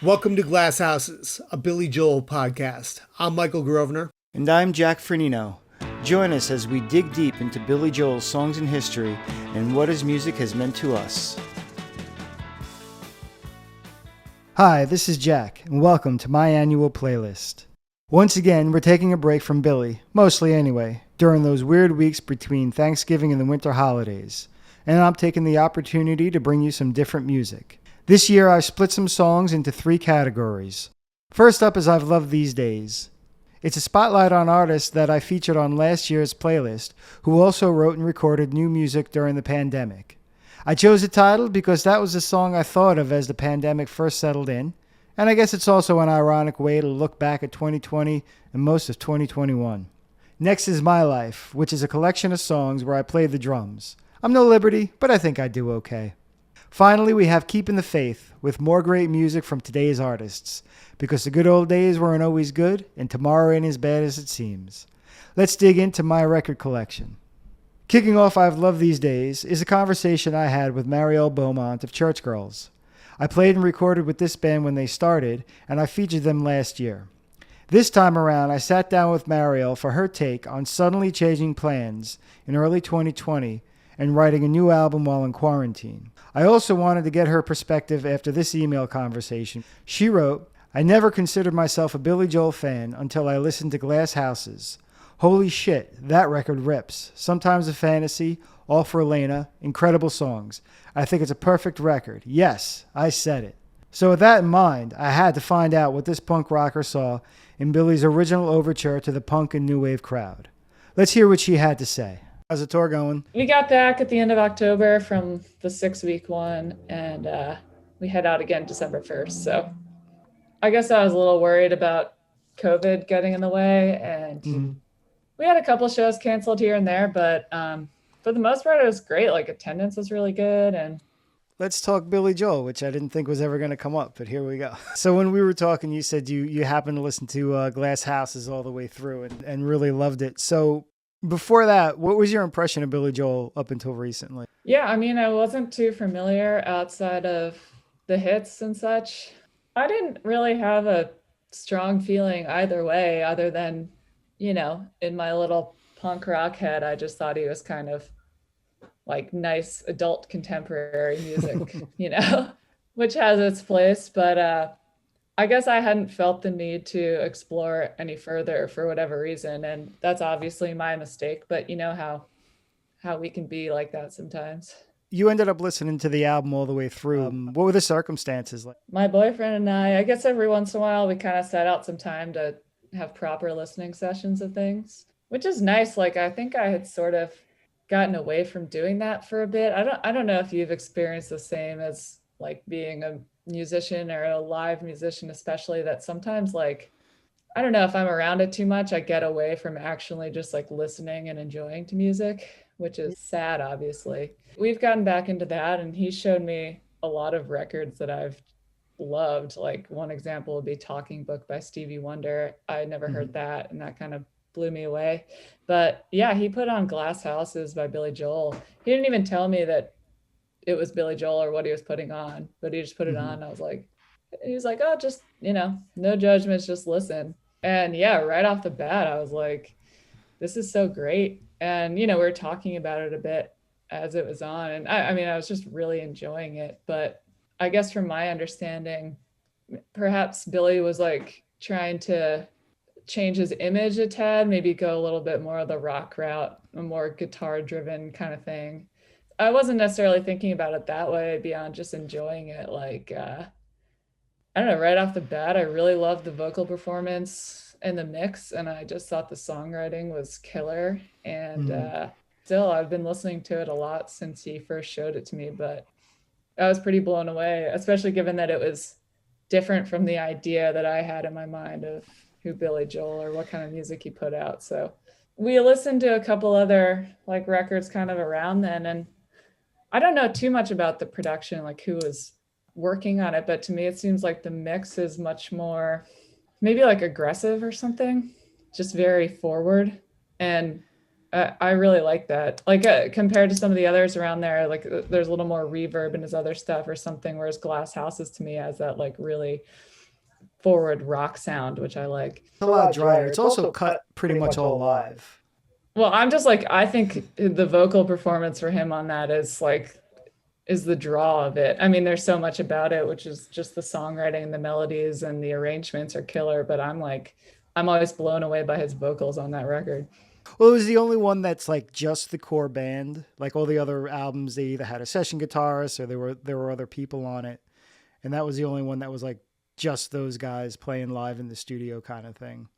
Welcome to Glass Houses, a Billy Joel podcast. I'm Michael Grosvenor. And I'm Jack Fernino. Join us as we dig deep into Billy Joel's songs and history and what his music has meant to us. Hi, this is Jack, and welcome to my annual playlist. Once again, we're taking a break from Billy, mostly anyway, during those weird weeks between Thanksgiving and the winter holidays. And I'm taking the opportunity to bring you some different music. This year, I've split some songs into three categories. First up is I've Loved These Days. It's a spotlight on artists that I featured on last year's playlist, who also wrote and recorded new music during the pandemic. I chose the title because that was the song I thought of as the pandemic first settled in, and I guess it's also an ironic way to look back at 2020 and most of 2021. Next is My Life, which is a collection of songs where I play the drums. I'm no Liberty, but I think I do okay. Finally, we have Keepin the Faith, with more great music from today's artists, because the good old days weren't always good, and tomorrow ain't as bad as it seems. Let's dig into my record collection. Kicking off I've Loved These Days is a conversation I had with Mariel of Church Girls. I played and recorded with this band when they started, and I featured them last year. This time around, I sat down with Mariel for her take on suddenly changing plans in early 2020 and writing a new album while in quarantine. I also wanted to get her perspective after this email conversation. She wrote, I never considered myself a Billy Joel fan until I listened to Glass Houses. Holy shit, that record rips. Sometimes a Fantasy, All for Elena, incredible songs. I think it's a perfect record. Yes, I said it. So with that in mind, I had to find out what this punk rocker saw in Billy's original overture to the punk and new wave crowd. Let's hear what she had to say. How's the tour going? We got back at the end of October from the 6-week one, and we head out again December 1st. So I guess I was a little worried about COVID getting in the way, and we had a couple shows canceled here and there, but for the most part, it was great. Like, attendance was really good. And let's talk Billy Joel, which I didn't think was ever going to come up, but here we go. So when we were talking, you said you happened to listen to Glass Houses all the way through and really loved it. So before that, what was your impression of Billy Joel up until recently? Yeah, I mean, I wasn't too familiar outside of the hits and such. I didn't really have a strong feeling either way, other than, in my little punk rock head, I just thought he was kind of like nice adult contemporary music, which has its place. But I guess I hadn't felt the need to explore any further for whatever reason. And that's obviously my mistake, but you know how we can be like that sometimes. You ended up listening to the album all the way through. What were the circumstances like? My boyfriend and I guess every once in a while, we kind of set out some time to have proper listening sessions of things, which is nice. Like, I think I had sort of gotten away from doing that for a bit. I don't know if you've experienced the same as like being a musician or a live musician, especially, that sometimes, like, I don't know, if I'm around it too much, I get away from actually just like listening and enjoying to music, which is sad, obviously. We've gotten back into that, and he showed me a lot of records that I've loved. Like, one example would be Talking Book by Stevie Wonder. I had never heard that, and that kind of blew me away. But yeah, he put on Glass Houses by Billy Joel. He didn't even tell me that it was Billy Joel or what he was putting on, but he just put it on. He was like, oh, just, no judgments, just listen. And yeah, right off the bat, I was like, this is so great. And, we were talking about it a bit as it was on. And I was just really enjoying it. But I guess from my understanding, perhaps Billy was like trying to change his image a tad, maybe go a little bit more of the rock route, a more guitar driven kind of thing. I wasn't necessarily thinking about it that way beyond just enjoying it. Like, I don't know, right off the bat, I really loved the vocal performance and the mix, and I just thought the songwriting was killer. And still, I've been listening to it a lot since he first showed it to me, but I was pretty blown away, especially given that it was different from the idea that I had in my mind of who Billy Joel or what kind of music he put out. So we listened to a couple other like records kind of around then, and I don't know too much about the production, like who was working on it, but to me it seems like the mix is much more maybe like aggressive or something, just very forward. And I really like that. Like compared to some of the others around there, like there's a little more reverb in his other stuff or something, whereas Glass Houses to me has that like really forward rock sound, which I like. It's a lot drier. It's also cut pretty much all live. Well, I'm just like, I think the vocal performance for him on that is the draw of it. I mean, there's so much about it, which is just the songwriting and the melodies and the arrangements are killer, but I'm always blown away by his vocals on that record. Well, it was the only one that's like just the core band. Like all the other albums, they either had a session guitarist or there were other people on it. And that was the only one that was like just those guys playing live in the studio kind of thing.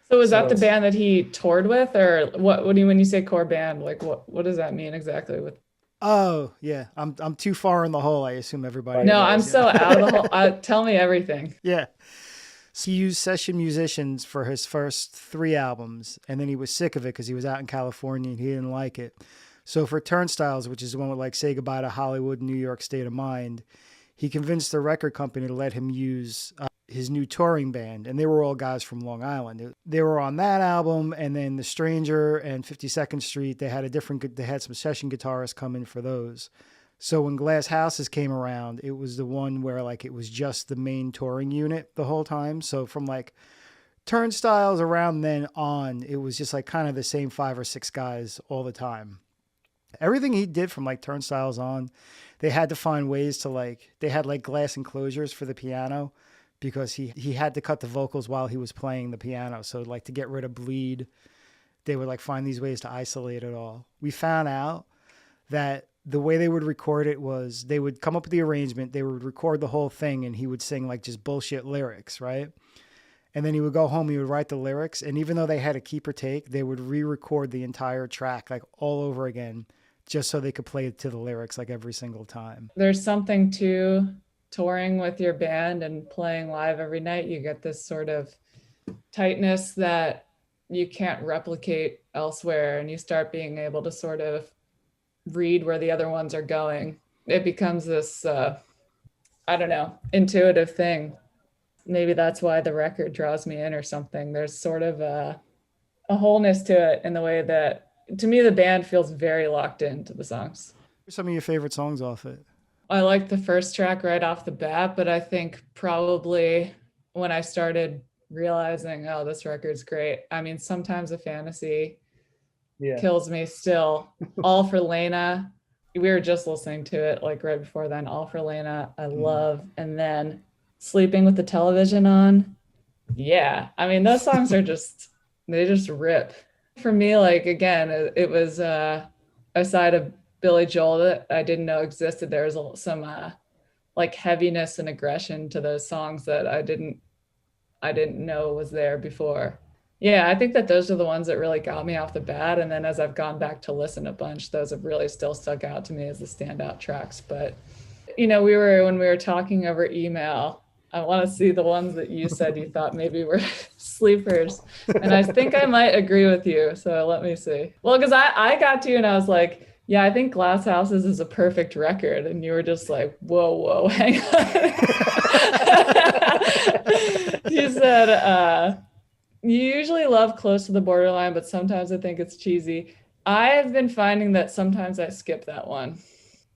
So was that the band that he toured with, or what do you, when you say core band, like what does that mean exactly with? Oh, yeah. I'm too far in the hole. I assume everybody No, knows, I'm so out of the hole. Tell me everything. Yeah. So he used session musicians for his first 3 albums, and then he was sick of it because he was out in California and he didn't like it. So for Turnstiles, which is the one with like Say Goodbye to Hollywood and New York State of Mind, he convinced the record company to let him use his new touring band, and they were all guys from Long Island. They were on that album, and then The Stranger and 52nd Street, they had some session guitarists come in for those. So when Glass Houses came around, it was the one where like it was just the main touring unit the whole time. So from like Turnstiles around then on, it was just like kind of the same 5 or 6 guys all the time. Everything he did from like Turnstiles on, they had to find ways to like, they had like glass enclosures for the piano because he had to cut the vocals while he was playing the piano. So like to get rid of bleed, they would like find these ways to isolate it all. We found out that the way they would record it was they would come up with the arrangement, they would record the whole thing, and he would sing like just bullshit lyrics, right? And then he would go home, he would write the lyrics, and even though they had a keep or take, they would re-record the entire track like all over again just so they could play it to the lyrics like every single time. There's something to touring with your band and playing live every night. You get this sort of tightness that you can't replicate elsewhere, and you start being able to sort of read where the other ones are going. It becomes this I don't know, intuitive thing. Maybe that's why the record draws me in or something. There's sort of a wholeness to it in the way that, to me, the band feels very locked into the songs. What are some of your favorite songs off it? I like the first track right off the bat, but I think probably when I started realizing, oh, this record's great. I mean, Sometimes a Fantasy kills me still. All for Lena. We were just listening to it like right before then. All for Lena, I love. And then Sleeping with the Television On. Yeah. I mean, those songs are they just rip. For me, like, again, it was a side of Billy Joel that I didn't know existed. There was some like heaviness and aggression to those songs that I didn't know was there before. Yeah, I think that those are the ones that really got me off the bat. And then as I've gone back to listen a bunch, those have really still stuck out to me as the standout tracks. But, you know, when we were talking over email, I want to see the ones that you said you thought maybe were sleepers. And I think I might agree with you. So let me see. Well, because I got to you and I was like, yeah, I think Glass Houses is a perfect record. And you were just like, whoa, hang on. You said, you usually love Close to the Borderline, but sometimes I think it's cheesy. I have been finding that sometimes I skip that one.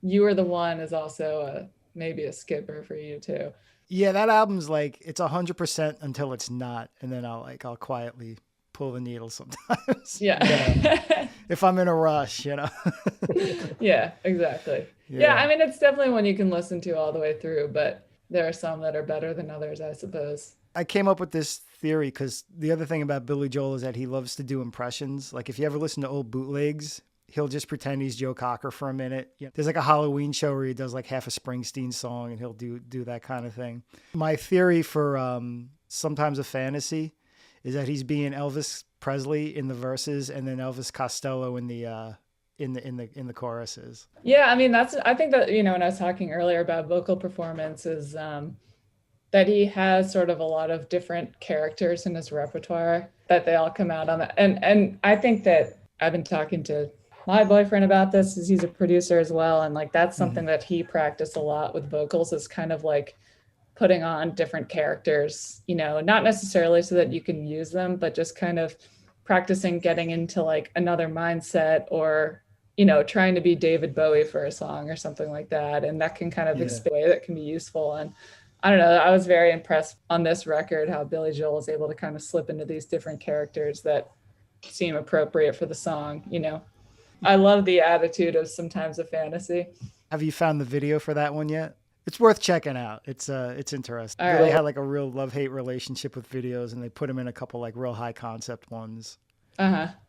You Are the One is also maybe a skipper for you too. Yeah, that album's like, it's 100% until it's not. And then I'll quietly pull the needle sometimes. Yeah. If I'm in a rush, you know. Yeah, exactly. Yeah, I mean, it's definitely one you can listen to all the way through, but there are some that are better than others, I suppose. I came up with this theory because the other thing about Billy Joel is that he loves to do impressions. Like if you ever listen to old bootlegs, he'll just pretend he's Joe Cocker for a minute. There's like a Halloween show where he does like half a Springsteen song and he'll do that kind of thing. My theory for Sometimes a Fantasy is that he's being Elvis Presley in the verses and then Elvis Costello in the choruses. Yeah, I mean, I think that, you know, when I was talking earlier about vocal performances, that he has sort of a lot of different characters in his repertoire that they all come out on that. And I think that I've been talking to my boyfriend about this, as he's a producer as well. And like, that's something that he practiced a lot with vocals, is kind of like putting on different characters, you know, not necessarily so that you can use them, but just kind of practicing getting into like another mindset, or trying to be David Bowie for a song or something like that, and that can kind of expand way that can be useful. And I don't know, I was very impressed on this record how Billy Joel is able to kind of slip into these different characters that seem appropriate for the song. I love the attitude of Sometimes a Fantasy. Have you found the video for that one yet? It's worth checking out. It's interesting. All Billy right. had like a real love-hate relationship with videos, and they put him in a couple like real high concept ones.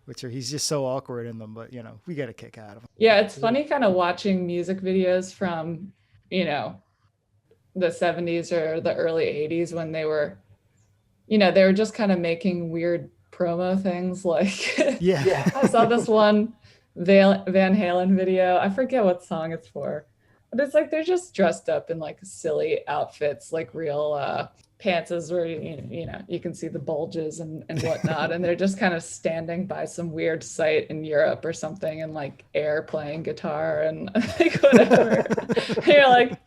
Which he's just so awkward in them, but we get a kick out of him. Yeah, it's funny kind of watching music videos from, the 70s or the early 80s when they were just kind of making weird promo things. Like Yeah. I saw this one Van Halen video. I forget what song it's for, but it's like they're just dressed up in like silly outfits, like real pantses where you can see the bulges and whatnot, and they're just kind of standing by some weird site in Europe or something, and like Air playing guitar and like whatever. And you're like,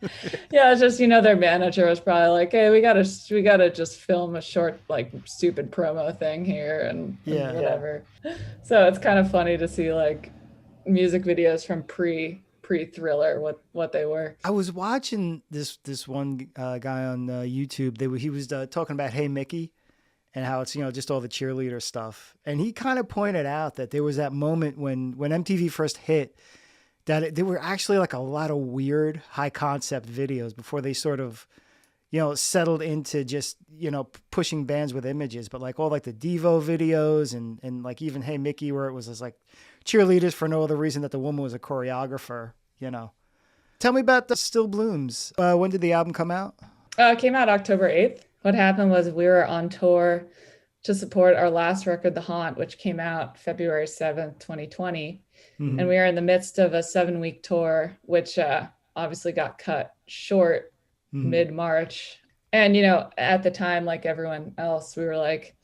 yeah, it's just their manager was probably like, hey, we gotta just film a short like stupid promo thing here and whatever. So it's kind of funny to see like music videos from pre-Thriller what they were. I was watching this one guy on YouTube. He was talking about Hey Mickey and how it's just all the cheerleader stuff, and he kind of pointed out that there was that moment when MTV first hit that there were actually like a lot of weird high concept videos before they sort of settled into just pushing bands with images, but like all like the Devo videos and like even Hey Mickey, where it was just like cheerleaders for no other reason that the woman was a choreographer. Tell me about the Still Blooms. When did the album come out? It came out October 8th. What happened was we were on tour to support our last record, The Haunt, which came out February 7th, 2020. Mm-hmm. And we were in the midst of a 7-week tour, which obviously got cut short mid-March. And, at the time, like everyone else, we were like,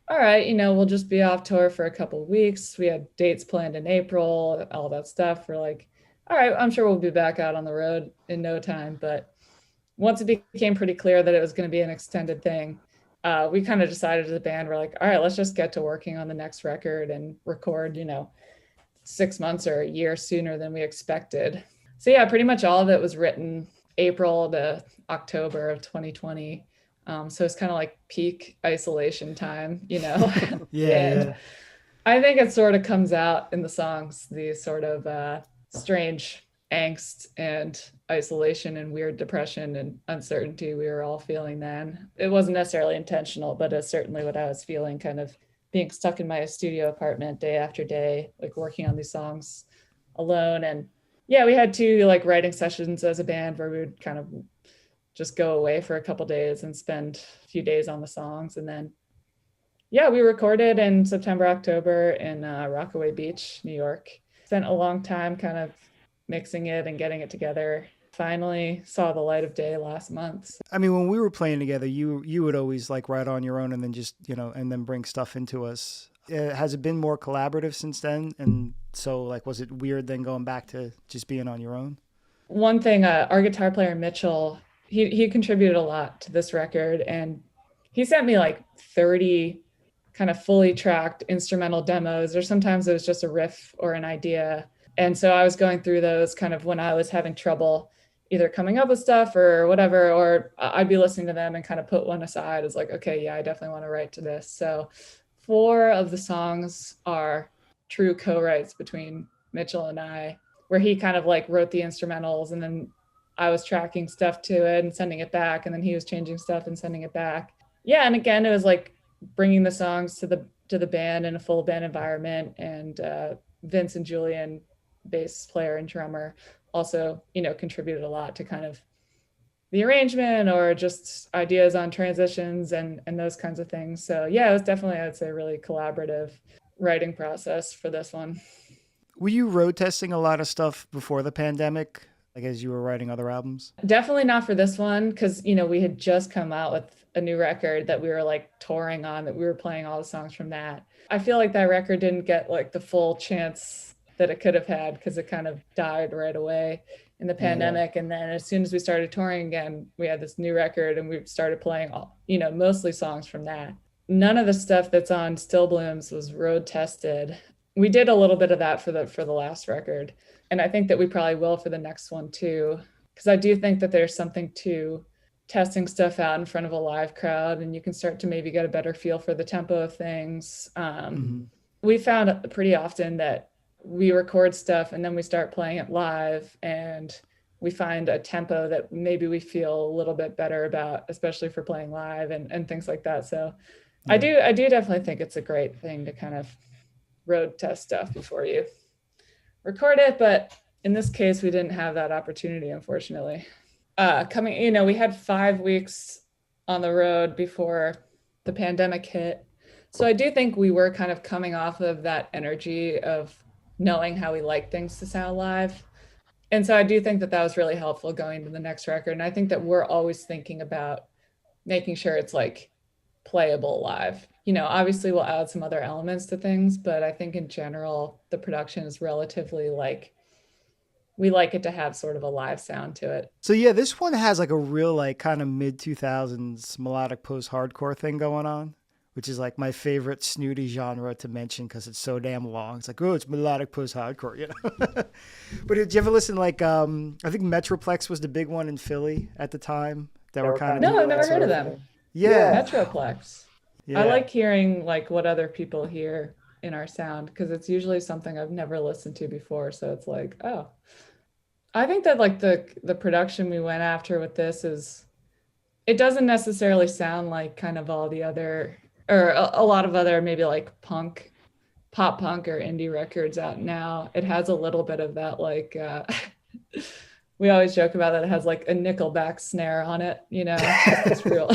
all right, we'll just be off tour for a couple of weeks. We had dates planned in April, all that stuff. We're like, all right, I'm sure we'll be back out on the road in no time. But once it became pretty clear that it was going to be an extended thing, we kind of decided as a band, we're like, all right, let's just get to working on the next record and record, 6 months or a year sooner than we expected. So yeah, pretty much all of it was written April to October of 2020. So it's kind of like peak isolation time, Yeah. I think it sort of comes out in the songs, the sort of strange angst and isolation and weird depression and uncertainty we were all feeling then. It wasn't necessarily intentional, but it's certainly what I was feeling, kind of being stuck in my studio apartment day after day, like working on these songs alone. And yeah, we had 2 like writing sessions as a band where we would kind of just go away for a couple days and spend a few days on the songs. And then, yeah, we recorded in September, October in Rockaway Beach, New York. Spent a long time kind of mixing it and getting it together. Finally saw the light of day last month. I mean, when we were playing together, you would always like write on your own and then just, and then bring stuff into us. Has it been more collaborative since then? And so like, was it weird then going back to just being on your own? One thing, our guitar player, Mitchell, he contributed a lot to this record, and he sent me like 30 kind of fully tracked instrumental demos, or sometimes it was just a riff or an idea. And so I was going through those kind of when I was having trouble either coming up with stuff or whatever, or I'd be listening to them and kind of put one aside as like, okay, yeah, I definitely want to write to this. So 4 of the songs are true co-writes between Mitchell and I, where he kind of like wrote the instrumentals and then I was tracking stuff to it and sending it back, and then he was changing stuff and sending it back. Yeah, and again, it was like bringing the songs to the band in a full band environment, and Vince and Julian, bass player and drummer, also contributed a lot to kind of the arrangement or just ideas on transitions and those kinds of things. So yeah, it was definitely, I would say, really collaborative writing process for this one. Were you road testing a lot of stuff before the pandemic, like as you were writing other albums? Definitely not for this one, because we had just come out with a new record that we were like touring on, that we were playing all the songs from that. I feel like that record didn't get like the full chance that it could have had, because it kind of died right away in the pandemic. And then as soon as we started touring again, we had this new record and we started playing all, mostly songs from that. none of the stuff that's on Still Blooms was road tested. We did a little bit of that for the last record. And I think that we probably will for the next one too. Because I do think that there's something to testing stuff out in front of a live crowd, and you can start to maybe get a better feel for the tempo of things. We found pretty often that we record stuff and then we start playing it live, and we find a tempo that maybe we feel a little bit better about, especially for playing live and things like that. So I do definitely think it's a great thing to kind of road test stuff before you record it. But in this case, we didn't have that opportunity, unfortunately. We had 5 weeks on the road before the pandemic hit. So I do think we were kind of coming off of that energy of knowing how we like things to sound live. And so I do think that was really helpful going to the next record. And I think that we're always thinking about making sure it's like playable live. Obviously we'll add some other elements to things, but I think in general, the production is relatively we like it to have sort of a live sound to it. So yeah, this one has like a real kind of mid-2000s melodic post-hardcore thing going on, which is like my favorite snooty genre to mention because it's so damn long. It's like, oh, it's melodic post-hardcore, But did you ever listen I think Metroplex was the big one in Philly at the time that were kind of... No, I've never heard of them. Yeah. Metroplex. Yeah. I like hearing what other people hear in our sound because it's usually something I've never listened to before. So it's like, oh, I think that the production we went after with this it doesn't necessarily sound like kind of all the other, or a lot of other maybe like pop punk or indie records out now. It has a little bit of that we always joke about that it has like a Nickelback snare on it, it's real.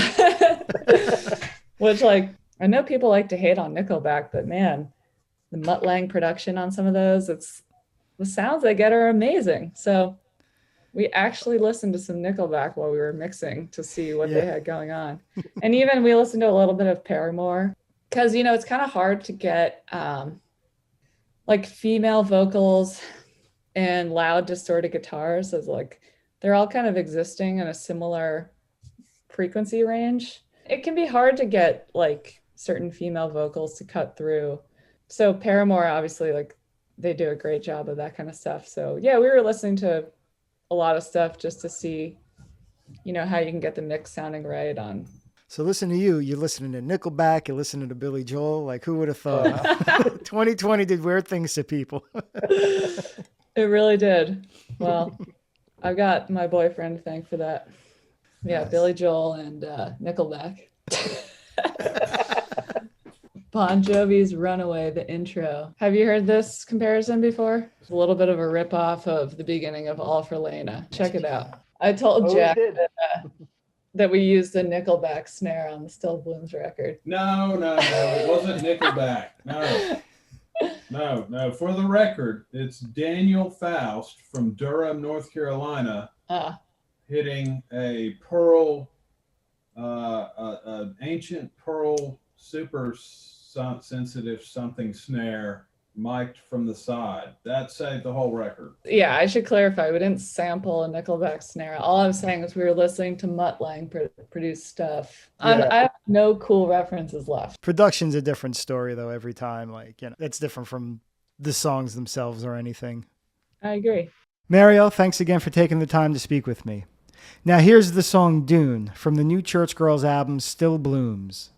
Which I know people like to hate on Nickelback, but man, the Mutt Lange production on some of those, the sounds they get are amazing. So we actually listened to some Nickelback while we were mixing to see what they had going on. And even we listened to a little bit of Paramore because, it's kind of hard to get female vocals and loud distorted guitars as they're all kind of existing in a similar frequency range. It can be hard to get certain female vocals to cut through. So Paramore, obviously, they do a great job of that kind of stuff. So yeah, we were listening to a lot of stuff just to see, how you can get the mix sounding right on. So listen to you're listening to Nickelback, you're listening to Billy Joel. Who would have thought? 2020 did weird things to people. It really did. Well, I've got my boyfriend to thank for that. Yeah, nice. Billy Joel and Nickelback. Bon Jovi's Runaway, the intro. Have you heard this comparison before? It's a little bit of a ripoff of the beginning of All for Lena. Check it out. I told Jack that we used the Nickelback snare on the Still Blooms record. No, it wasn't Nickelback. No. For the record, it's Daniel Faust from Durham, North Carolina, hitting a pearl, an ancient pearl super sensitive something snare mic'd from the side. That saved the whole record. Yeah, I should clarify. We didn't sample a Nickelback snare. All I'm saying is we were listening to Mutt Lange produce stuff. I have no cool references left. Production's a different story, though, every time. It's different from the songs themselves or anything. I agree. Mariel, thanks again for taking the time to speak with me. Now here's the song Dune from the new Church Girls album, Still Blooms.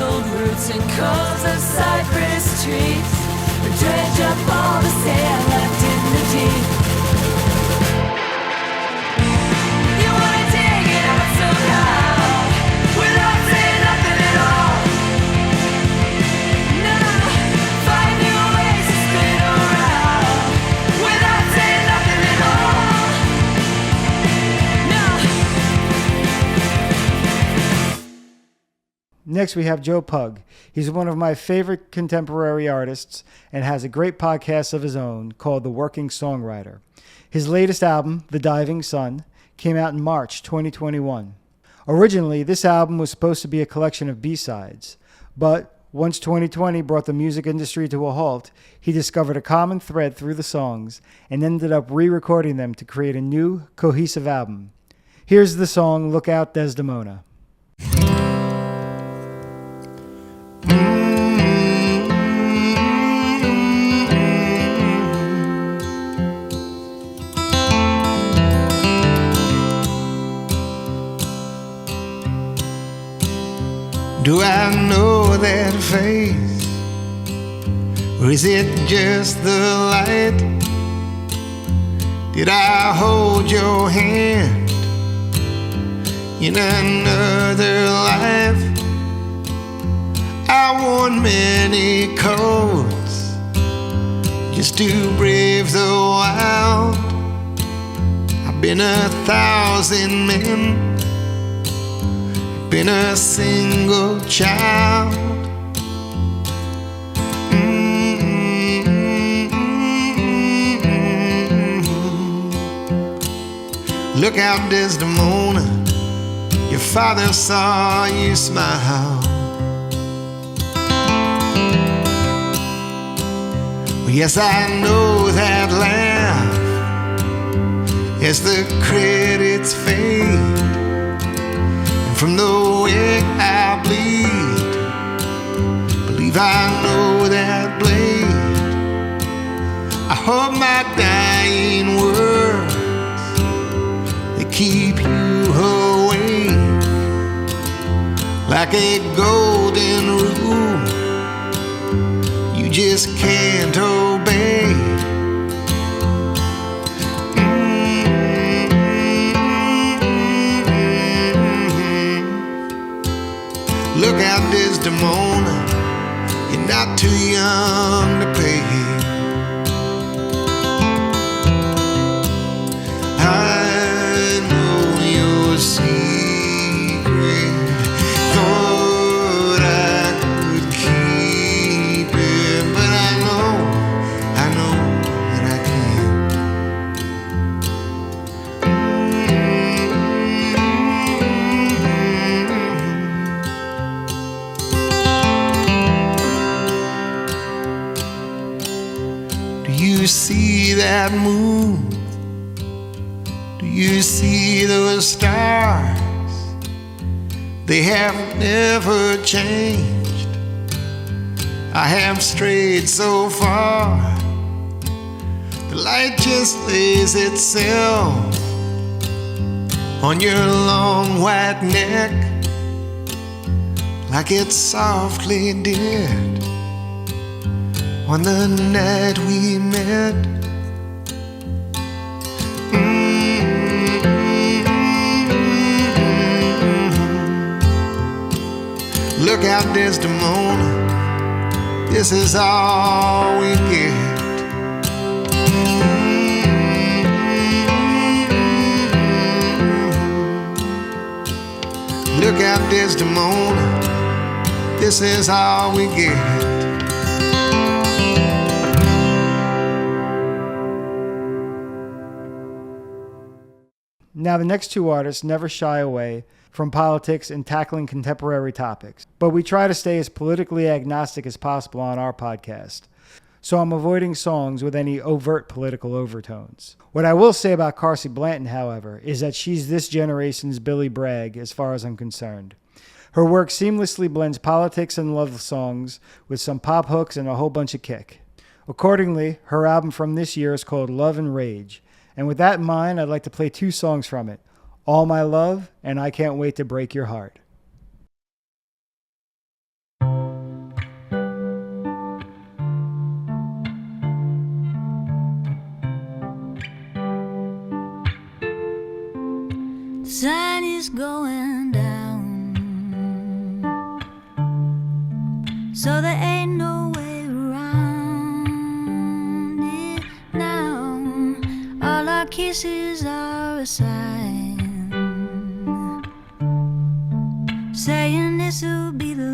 tangled roots and coves of cypress trees, or dredge up all the sand left in the deep. You wanna dig it out somehow, without saying nothing at all. No, find new ways to spin around, without saying nothing at all. No. Next, we have Joe Pug. He's one of my favorite contemporary artists and has a great podcast of his own called The Working Songwriter. His latest album, The Diving Sun, came out in March 2021. Originally, this album was supposed to be a collection of B-sides, but once 2020 brought the music industry to a halt, he discovered a common thread through the songs and ended up re-recording them to create a new, cohesive album. Here's the song Look Out Desdemona. Do I know that face? Or is it just the light? Did I hold your hand in another life? I worn many coats just to brave the wild. I've been 1,000 men, been a single child. Look out, Desdemona, your father saw you smile. Well, yes, I know that laugh as the credits fade. From the way I bleed, believe I know that blade. I hope my dying words, they keep you awake, like a golden rule you just can't obey. Look out, Desdemona, you're not too young to pay. I know your secret, thought I could keep it, but I know that I can't. Do you see that moon? Do you see those stars? They have never changed. I have strayed so far. The light just lays itself on your long white neck, like it softly did on the night we met. Look out, Desdemona, this is all we get. Look out, Desdemona, this is all we get. Now, the next two artists never shy away from politics and tackling contemporary topics, but we try to stay as politically agnostic as possible on our podcast. So I'm avoiding songs with any overt political overtones. What I will say about Carsie Blanton, however, is that she's this generation's Billy Bragg as far as I'm concerned. Her work seamlessly blends politics and love songs with some pop hooks and a whole bunch of kick. Accordingly, her album from this year is called Love and Rage. And with that in mind, I'd like to play two songs from it, All My Love and I Can't Wait to Break Your Heart. is going down, so there ain't no way around it now. All our kisses are a sign, saying this'll be the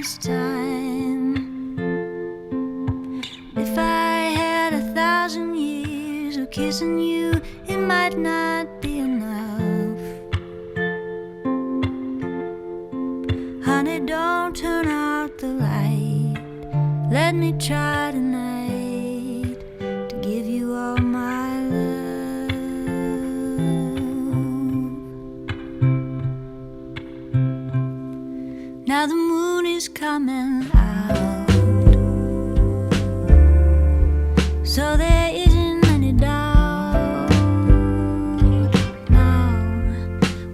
last time. If I had 1,000 years of kissing you, it might not be enough. Honey, don't turn out the light. Let me try tonight to give you all my love. Now the moon is coming out, so there isn't any doubt now.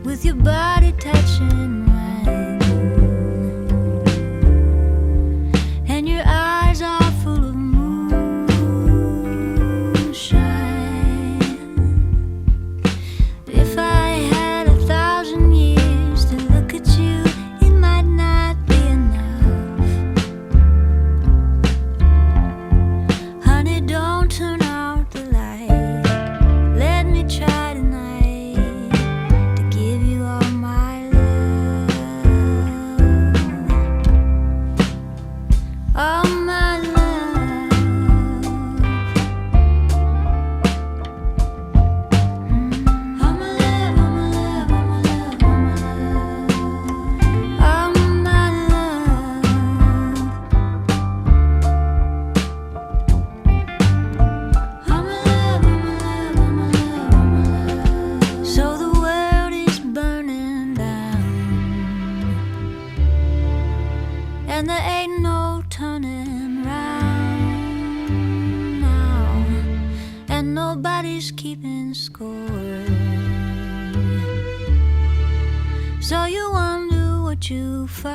With your body touching mine, and your eyes are full of moonshine. If I had 1,000 years to look at you, it might not be enough. Honey, don't turn out the light. Let me try tonight to give you all my love. All my love. All my love, all my love, all my love, all my love. All my love. All my love, all my love, all my love, all my love. So the world is burning down, and there ain't no turning round now, and nobody's keeping score. So you wonder what you fight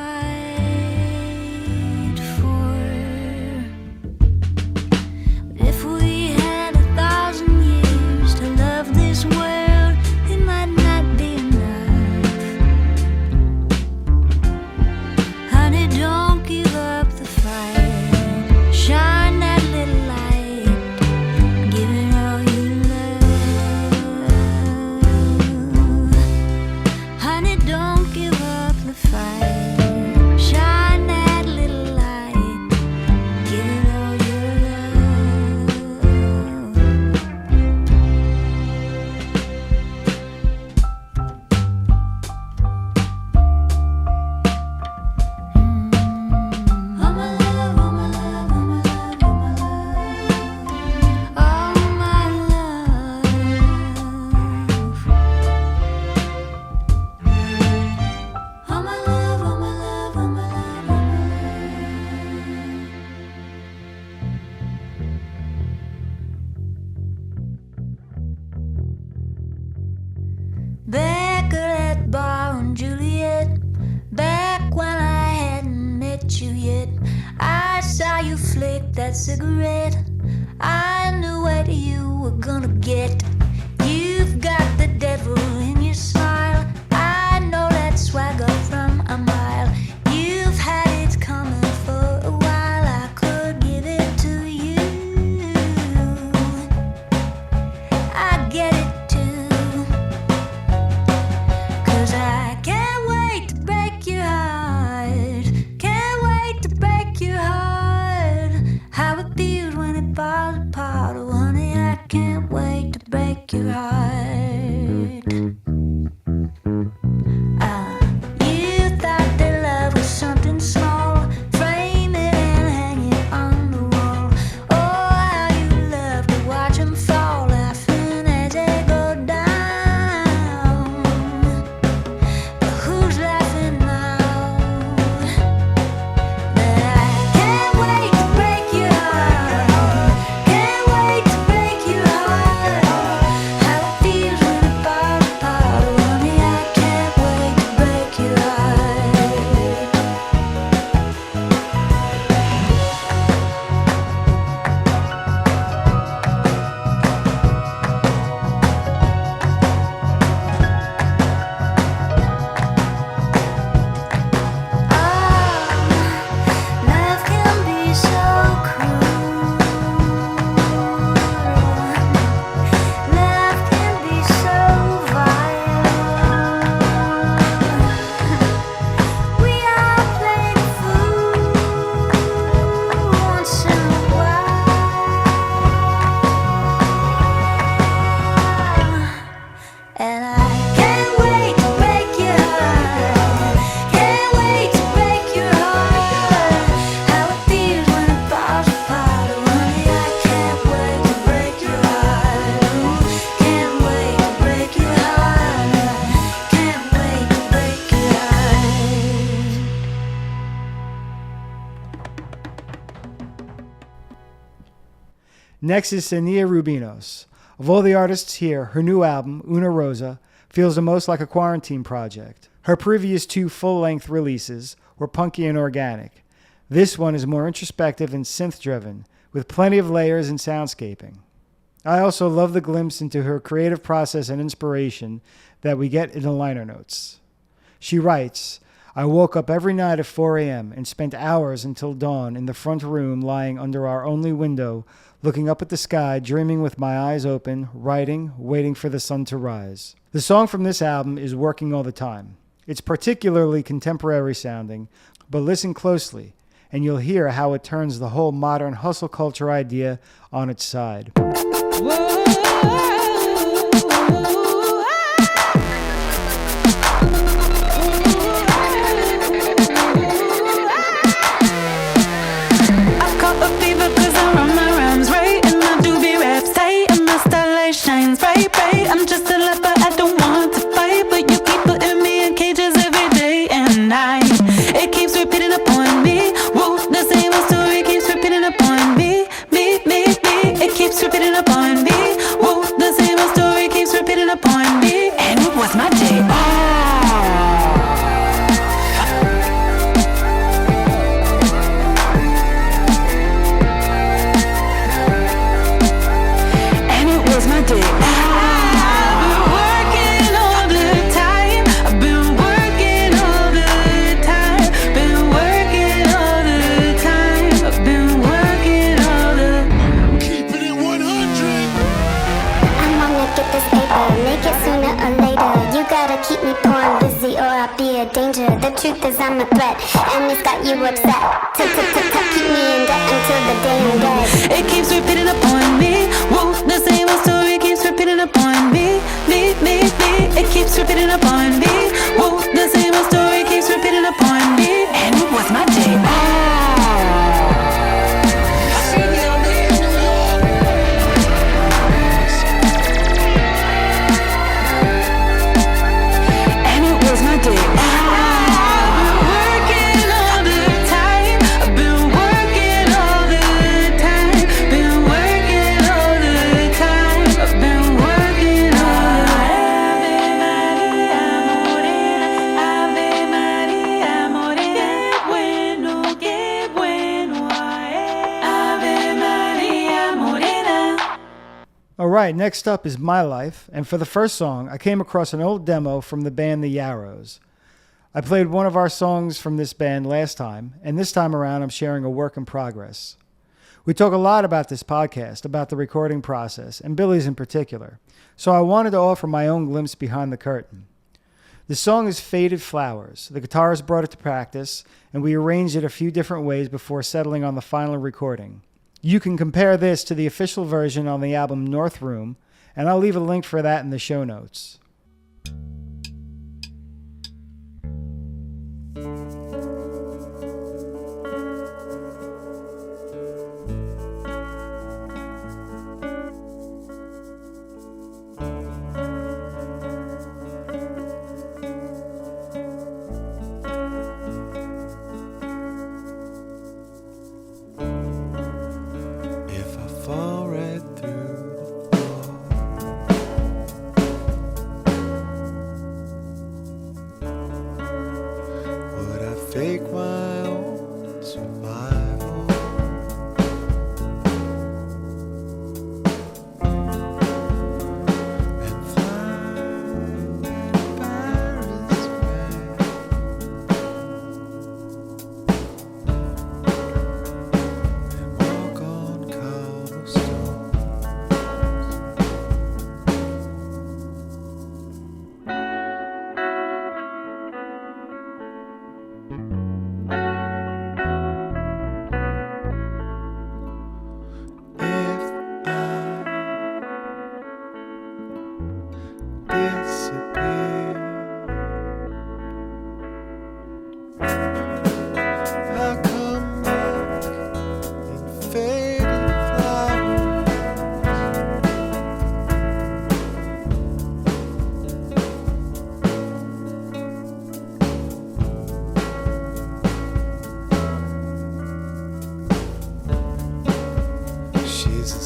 for. But if we had 1,000 years to love this world, it might not be enough. Honey, don't give up the fight. Shine that little light. Give it all you love. Honey, don't give up the fight. Shine that little light. Give it all your love. All my love, all my love, all my love, all my love. All my love. All my love, all my love, all my love, all my love. Back at that bar on Juliet, back when I hadn't met you yet, I saw you flick that cigarette. I knew what you were gonna get. You've got the devil in your smile. I know that swagger from a mile. You've had it coming for a while. I could give it to you. I get it too. 'Cause I can't wait to break your heart. Can't wait to break your heart. How it feels when it falls apart. Oh, honey, I can't wait to break your heart. You thought that love was something small. Frame it and hang it on the wall. Oh, how you love to watch them fall, laughing as they go down. But who's laughing now? But I can't wait to break your heart. Can't wait to break your heart. How it Next is Xenia Rubinos. Of all the artists here, her new album, Una Rosa, feels the most like a quarantine project. Her previous 2 full-length releases were punky and organic. This one is more introspective and synth-driven, with plenty of layers and soundscaping. I also love the glimpse into her creative process and inspiration that we get in the liner notes. She writes, "I woke up every night at 4 a.m. and spent hours until dawn in the front room lying under our only window, looking up at the sky, dreaming with my eyes open, writing, waiting for the sun to rise." The song from this album is Working All the Time. It's particularly contemporary sounding, but listen closely, and you'll hear how it turns the whole modern hustle culture idea on its side. Shines bright, bright. I'm just a leper, I don't want to fight, but you keep putting me in cages every day and night. It keeps repeating upon me. Whoa, the same old story keeps repeating upon me. Me. It keeps repeating upon me. Whoa, the same old story keeps repeating upon me. And it was my day. Keep me born busy or I'll be a danger. The truth is I'm a threat, and it's got you upset. Keep me in debt until the day I'm dead. It keeps repeating upon me. Whoa, the same old story keeps repeating upon me. Me. It keeps repeating upon me. Whoa, the same old story keeps repeating upon me. And it was my day. Alright, next up is My Life, and for the first song, I came across an old demo from the band the Yarrows. I played one of our songs from this band last time, and this time around I'm sharing a work in progress. We talk a lot about this podcast, about the recording process, and Billy's in particular, so I wanted to offer my own glimpse behind the curtain. The song is Faded Flowers. The guitarist brought it to practice, and we arranged it a few different ways before settling on the final recording. You can compare this to the official version on the album North Room, and I'll leave a link for that in the show notes. Fake my own survival. And find Paris way. And walk on cobblestones. She's a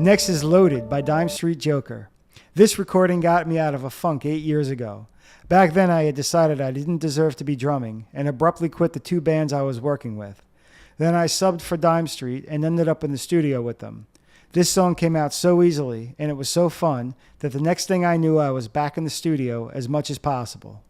Next is Loaded by Dime Street Joker. This recording got me out of a funk 8 years ago. Back then I had decided I didn't deserve to be drumming and abruptly quit the 2 bands I was working with. Then I subbed for Dime Street and ended up in the studio with them. This song came out so easily and it was so fun that the next thing I knew I was back in the studio as much as possible.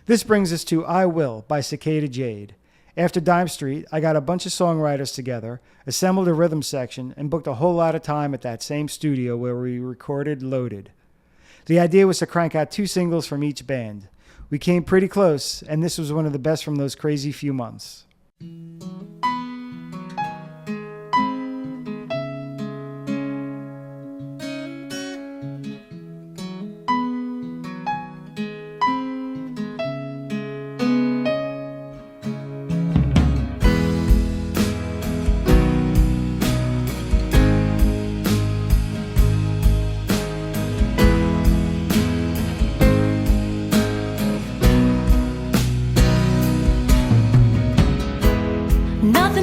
This brings us to I Will by Cicada Jade. After Dime Street, I got a bunch of songwriters together, assembled a rhythm section, and booked a whole lot of time at that same studio where we recorded Loaded. The idea was to crank out 2 singles from each band. We came pretty close, and this was one of the best from those crazy few months. Nothing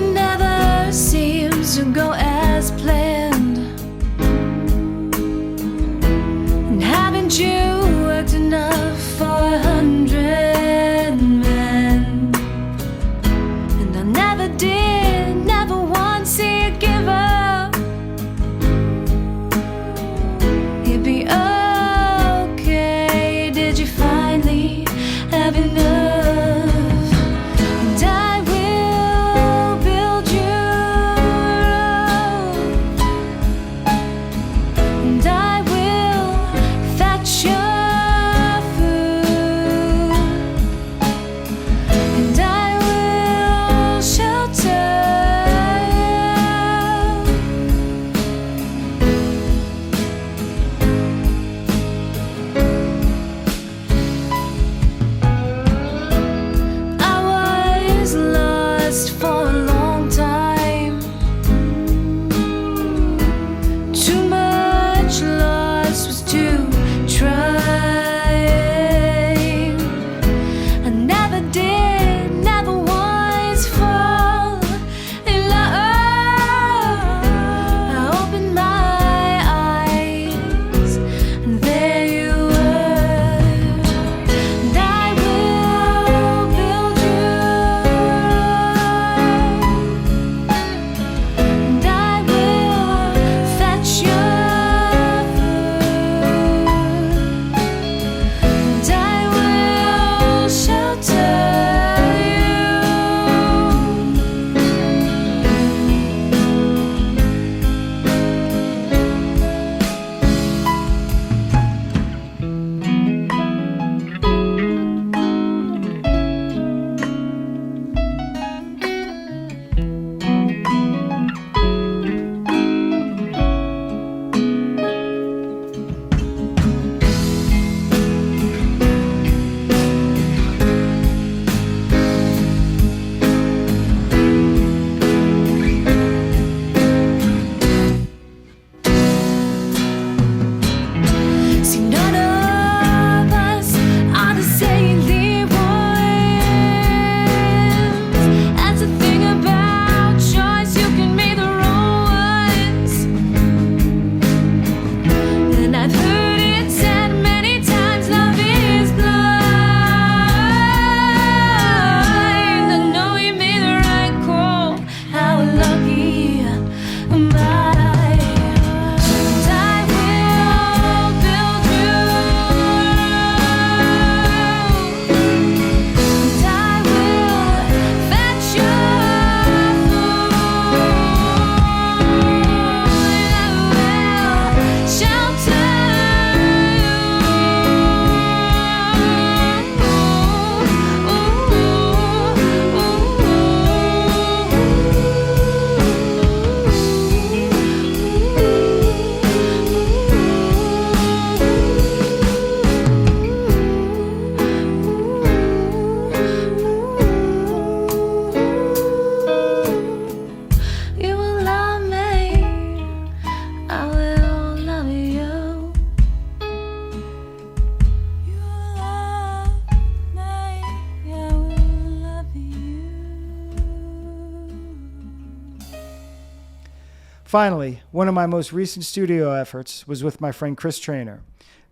Finally, one of my most recent studio efforts was with my friend Chris Traynor.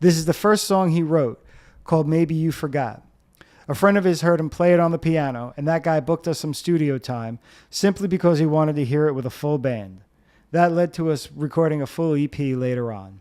This is the first song he wrote, called Maybe You Forgot. A friend of his heard him play it on the piano, and that guy booked us some studio time simply because he wanted to hear it with a full band. That led to us recording a full EP later on.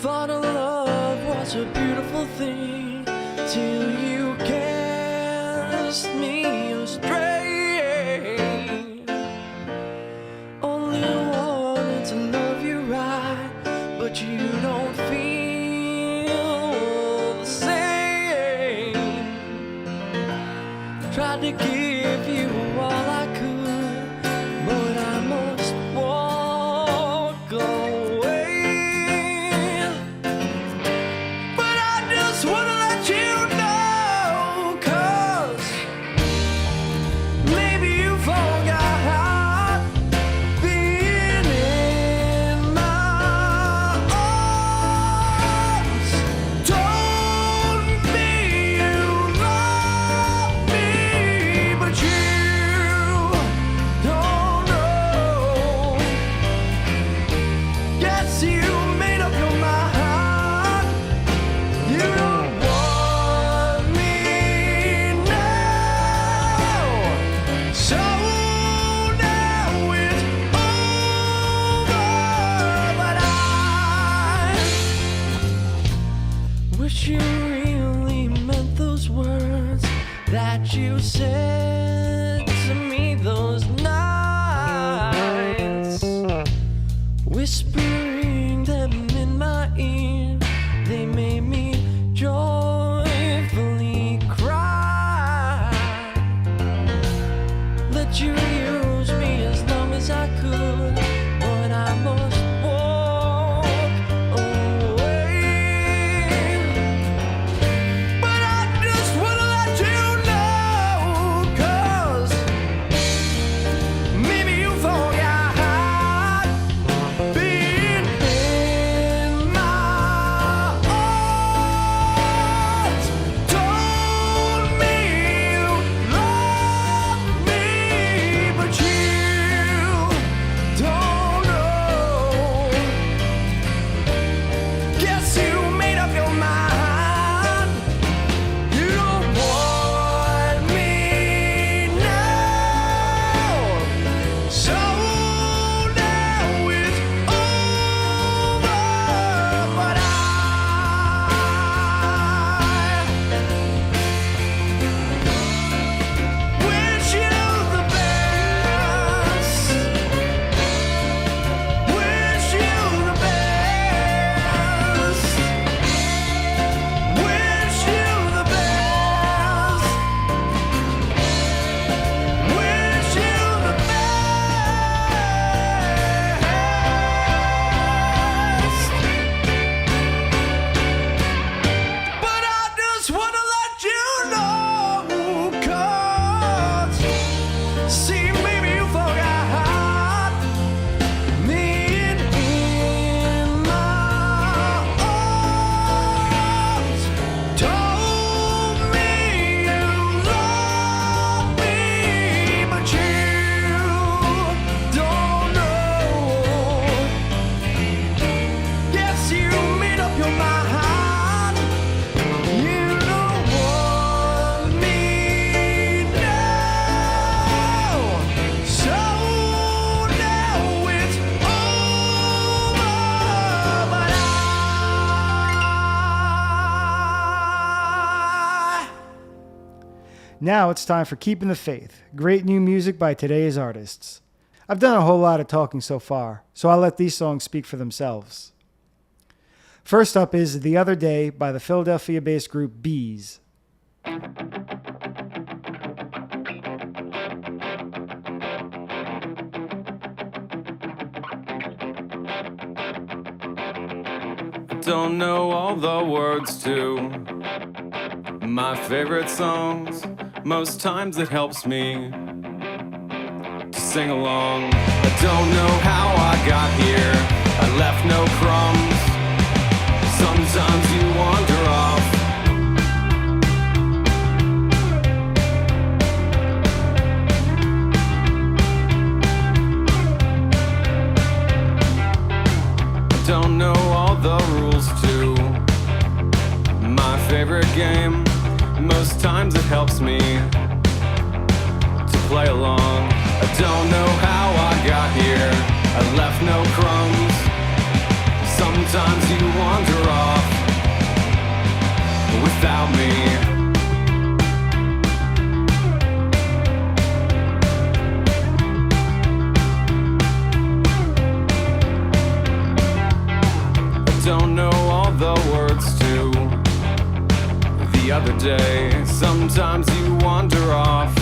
Thought of love was a beautiful thing till you cast me astray. Only wanted to love you right, but you don't feel the same. Tried to give you all I could, but I must walk away. You said to me those nights, whispering them in my ear, they made me joyfully cry. Let you use me as long as I could, but I must walk away. But I just wanna let you Now it's time for Keepin the Faith, great new music by today's artists. I've done a whole lot of talking so far, so I'll let these songs speak for themselves. First up is The Other Day by the Philadelphia-based group Bees. Don't know all the words to my favorite songs. Most times it helps me to sing along. I don't know how I got here. I left no crumbs. Sometimes you wander off. Don't know all the rules to my favorite game. Most times it helps me to play along. I don't know how I got here. I left no crumbs. Sometimes you wander off without me. Don't know all the words to the other day. Sometimes you wander off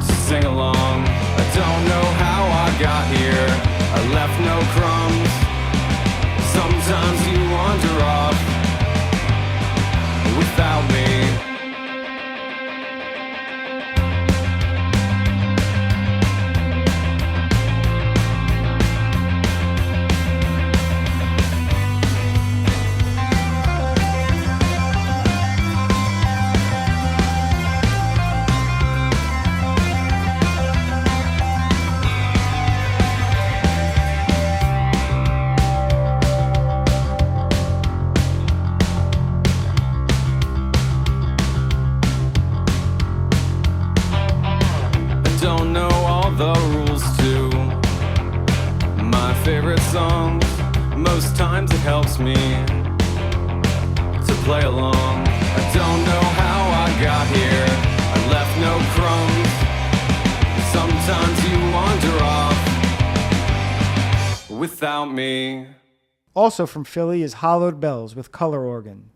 to sing along. I don't know how I got here. I left no crumbs. Sometimes you wander off without me. Don't know all the rules to my favorite songs. Most times it helps me to play along. I don't know how I got here. I left no crumbs. Sometimes you wander off without me. Also from Philly is Hollowed Bells with color organ.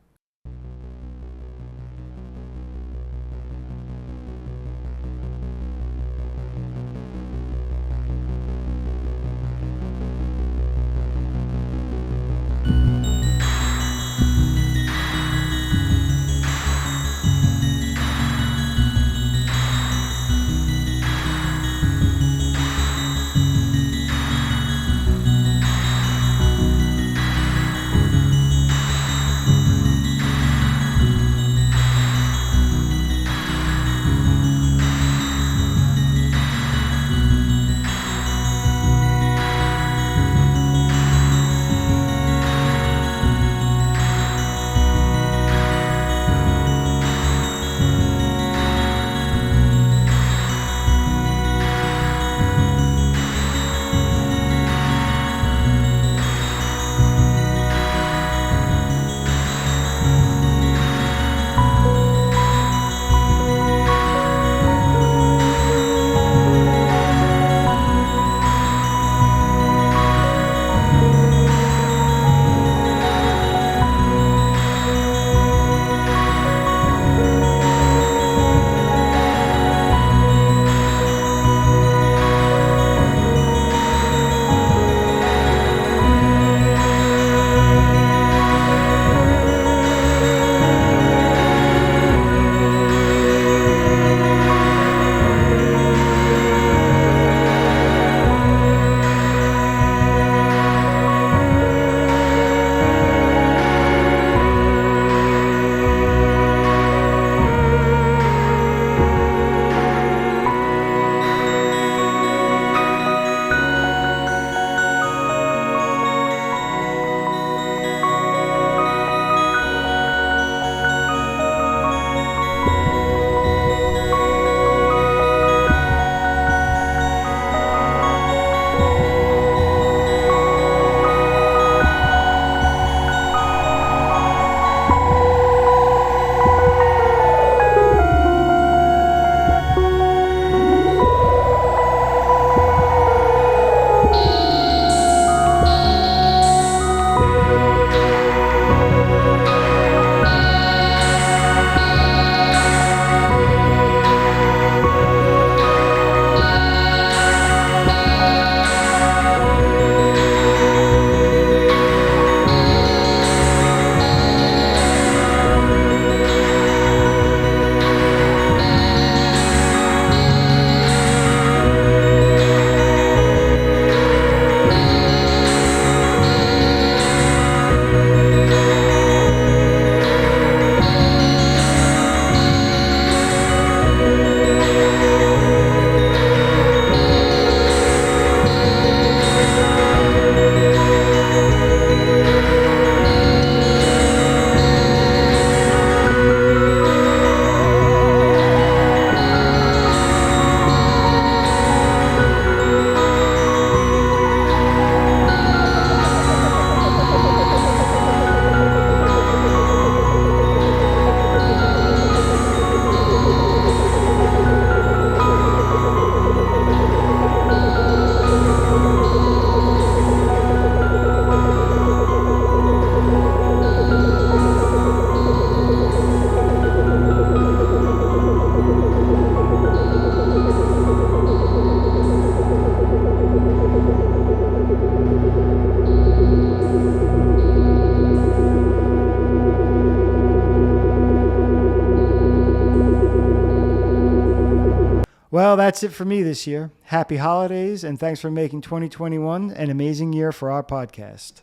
Well, that's it for me this year. Happy holidays, and thanks for making 2021 an amazing year for our podcast.